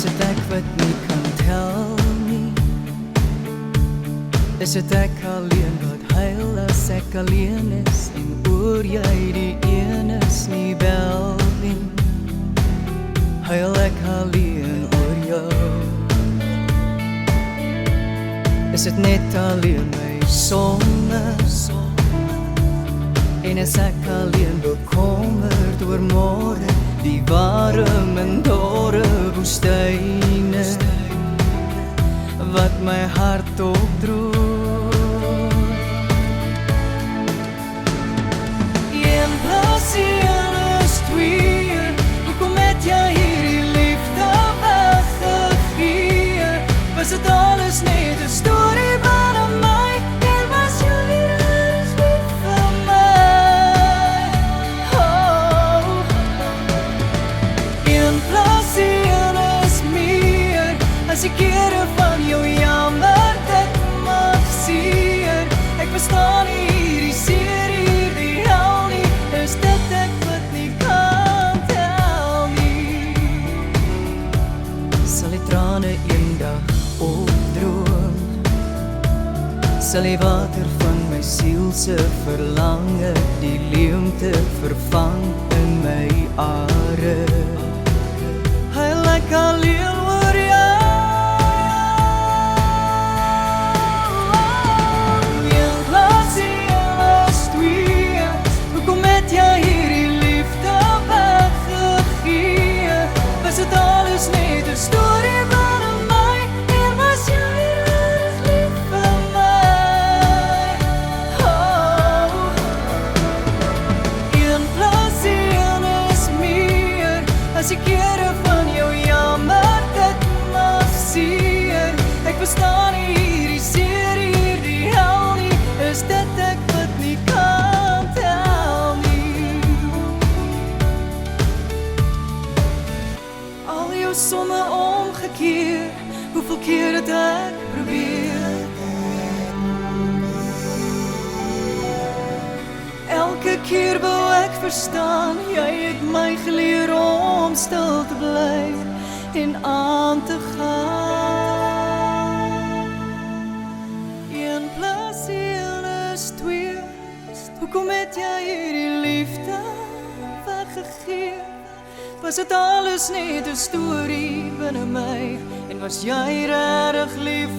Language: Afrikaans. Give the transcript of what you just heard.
dit ek wat nie kan tel nie? Is dit ek alleen wat huil as ek alleen is en oor jy die een is nie bel nie? Huil ek alleen oor jou? Is dit net alleen my sonne? En is ek alleen bekommerd oor môre, die warm en dorre woestyne wat my hart opdroog? Een plus een is twee, hoekom het jy hierdie liefde weggegee? Was dit alles net 'n storie binne my, en was jy alles lief vir my? Oh, een plus een is meer, as die kere van jou jammer dit mag seer. Ek verstaan nie hierdie seer, hierdie hel nie, is dit ek wat nie kan tel nie? Sal die trane eendag opdroom? Sal die water van my siel se verlange die leemte vervang in my are? Huil ek alleen oor jou? Een plus een is twee, hoekom het jy hierdie liefde weggegee? Was dit alles net 'n storie binne my, en was jy alles lief vir my? Oh, een plus een is meer, as die kere van jou jammer dit mag seer. Ek verstaan nie hierdie seer, hierdie hel nie, is dit ek wat nie kan tel nie? Al jou somme omgekeer, hoeveel keer het ek probeer? Elke keer wou ek verstaan, jy het my geleer om stil te bly en aan te gaan. Een plus een is twee, hoekom het jy hierdie liefde weggegee? Was dit alles net 'n storie binne my, en was jy regtig lief